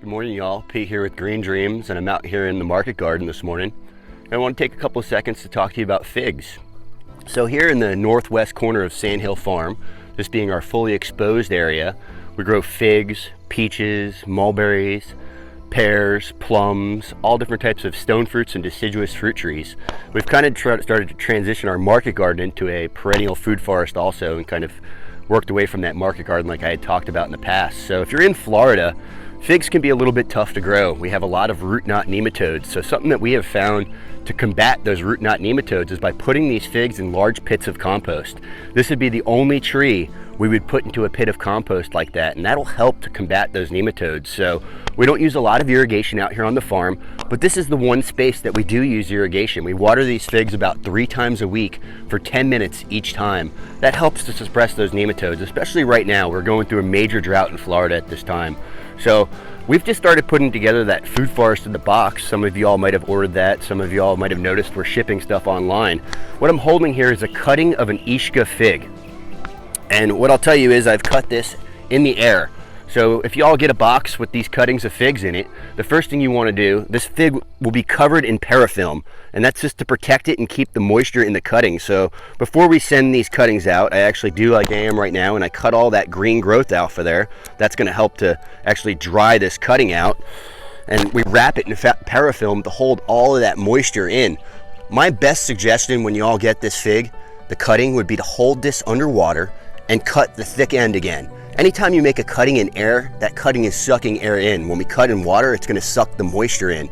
Good morning, y'all. Pete here with Green Dreams, and I'm out here in the market garden this morning. And I want to take a couple of seconds to talk to you about figs. So here in the northwest corner of Sand Hill Farm, this being our fully exposed area, we grow figs, peaches, mulberries, pears, plums, all different types of stone fruits and deciduous fruit trees. We've kind of started to transition our market garden into a perennial food forest also, and kind of worked away from that market garden like I had talked about in the past. So if you're in Florida, figs can be a little bit tough to grow. We have a lot of root knot nematodes. So something that we have found to combat those root knot nematodes is by putting these figs in large pits of compost. This would be the only tree we would put into a pit of compost like that, and that'll help to combat those nematodes. So we don't use a lot of irrigation out here on the farm, but this is the one space that we do use irrigation. We water these figs about 3 times a week for 10 minutes each time. That helps to suppress those nematodes, especially right now. We're going through a major drought in Florida at this time. So we've just started putting together that food forest in the box. Some of y'all might have ordered that. Some of y'all might have noticed we're shipping stuff online. What I'm holding here is a cutting of an Ishka fig. And what I'll tell you is I've cut this in the air. So if y'all get a box with these cuttings of figs in it, the first thing you want to do, this fig will be covered in parafilm, and that's just to protect it and keep the moisture in the cutting. So before we send these cuttings out, I actually do like I am right now, and I cut all that green growth out for there. That's going to help to actually dry this cutting out, and we wrap it in parafilm to hold all of that moisture in. My best suggestion when you all get this fig, the cutting, would be to hold this underwater and cut the thick end again. Anytime you make a cutting in air, that cutting is sucking air in. When we cut in water, it's gonna suck the moisture in.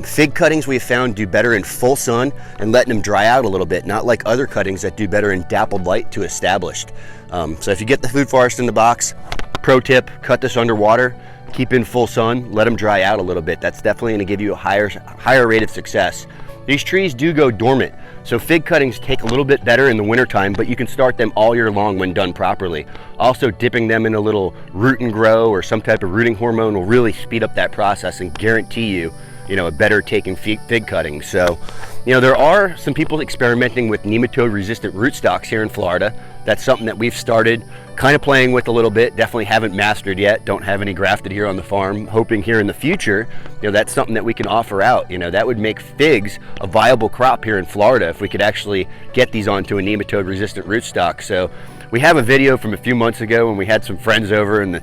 Fig cuttings we have found do better in full sun and letting them dry out a little bit, not like other cuttings that do better in dappled light to established. So if you get the food forest in the box, pro tip, cut this underwater, keep in full sun, let them dry out a little bit. That's definitely gonna give you a higher rate of success. These trees do go dormant, so fig cuttings take a little bit better in the wintertime, but you can start them all year long when done properly. Also, dipping them in a little root and grow or some type of rooting hormone will really speed up that process and guarantee you, a better taking fig cutting. So, there are some people experimenting with nematode resistant rootstocks here in Florida. That's something that we've started kind of playing with a little bit. Definitely haven't mastered yet. Don't have any grafted here on the farm. Hoping here in the future, that's something that we can offer out. That would make figs a viable crop here in Florida if we could actually get these onto a nematode resistant rootstock. So we have a video from a few months ago when we had some friends over, and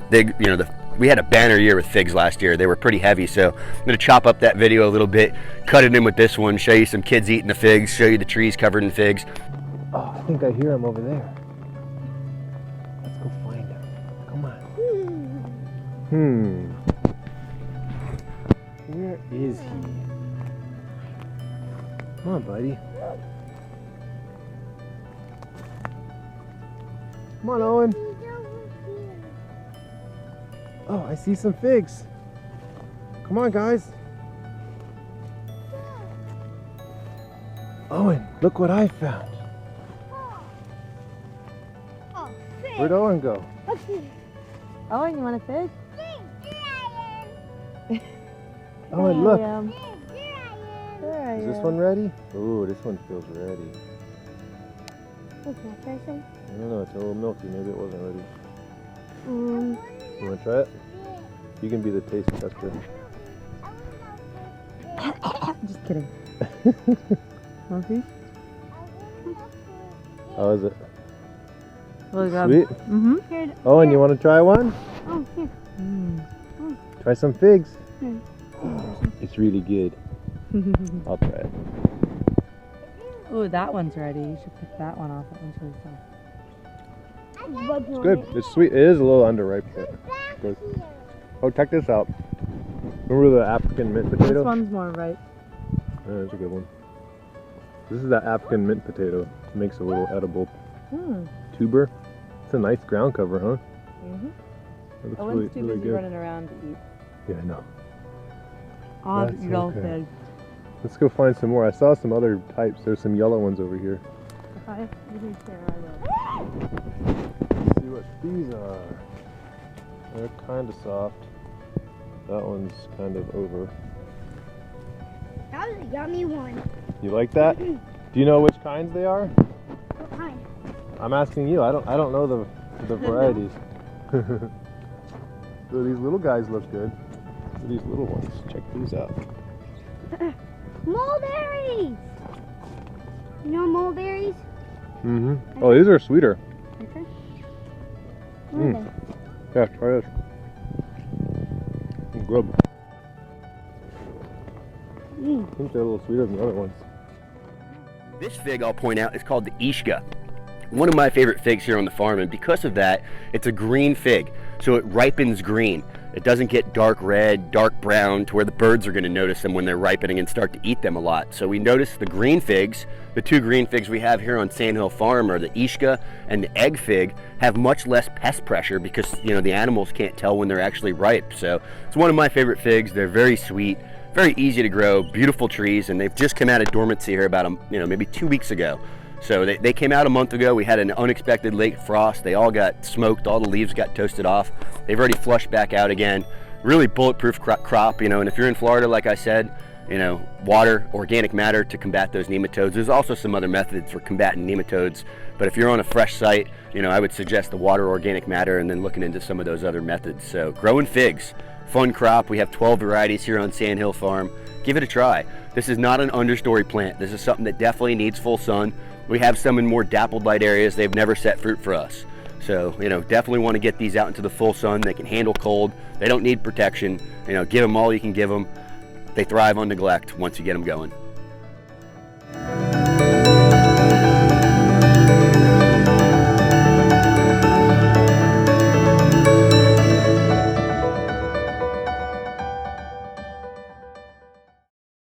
we had a banner year with figs last year. They were pretty heavy, so I'm going to chop up that video a little bit, cut it in with this one, show you some kids eating the figs, show you the trees covered in figs. Oh, I think I hear him over there. Let's go find him. Come on. Where is he? Come on, buddy. Come on, Owen. Oh, I see some figs. Come on, guys. Owen, look what I found. Where'd Owen go? Owen, you want a fig? Owen, look. Is this one ready? Ooh, this one feels ready. Can I try some? I don't know, it's a little milky. Maybe it wasn't ready. You want to try it? You can be the taste tester. Just kidding. Monkey? How is it? Really good. Sweet? Mm-hmm. Owen, you want to try one? Oh, here. Try some figs. Here. It's really good. I'll try it. Ooh, that one's ready. You should pick that one off. That one's really soft. It's good. It's sweet. It is a little underripe. But oh, check this out. Remember the African mint potato? This one's more ripe. Yeah, that's a good one. This is that African mint potato. It makes a little edible tuber. It's a nice ground cover, huh? That looks Owen's too really busy good. running around to eat. Yeah, I know. Odd yellow okay. fig. Let's go find some more. I saw some other types. There's some yellow ones over here. If I can share, I will. Let's see what these are. They're kind of soft. That one's kind of over. That was a yummy one. You like that? Do you know which kinds they are? What kind? I'm asking you. I don't know the varieties. So these little guys look good. for these little ones. Check these out. Mulberries! You know mulberries? Mm-hmm. Oh, these are sweeter. Okay. What are they? Yeah, try this. Good. I think they're a little sweeter than the other ones. This fig, I'll point out, is called the Ishka. One of my favorite figs here on the farm, and because of that, it's a green fig, so it ripens green. It doesn't get dark red, dark brown to where the birds are going to notice them when they're ripening and start to eat them a lot. So we notice the green figs, the two green figs we have here on Sandhill Farm are the Ishka and the egg fig, have much less pest pressure because, you know, the animals can't tell when they're actually ripe. So it's one of my favorite figs. They're very sweet, very easy to grow, beautiful trees, and they've just come out of dormancy here about, maybe 2 weeks ago. So they came out a month ago. We had an unexpected late frost. They all got smoked. All the leaves got toasted off. They've already flushed back out again. Really bulletproof crop, and if you're in Florida, like I said, water, organic matter to combat those nematodes. There's also some other methods for combating nematodes, but if you're on a fresh site, I would suggest the water, organic matter, and then looking into some of those other methods. So growing figs, fun crop. We have 12 varieties here on Sandhill Farm. Give it a try. This is not an understory plant. This is something that definitely needs full sun. We have some in more dappled light areas. They've never set fruit for us. So, definitely want to get these out into the full sun. They can handle cold. They don't need protection. Give them all you can give them. They thrive on neglect once you get them going.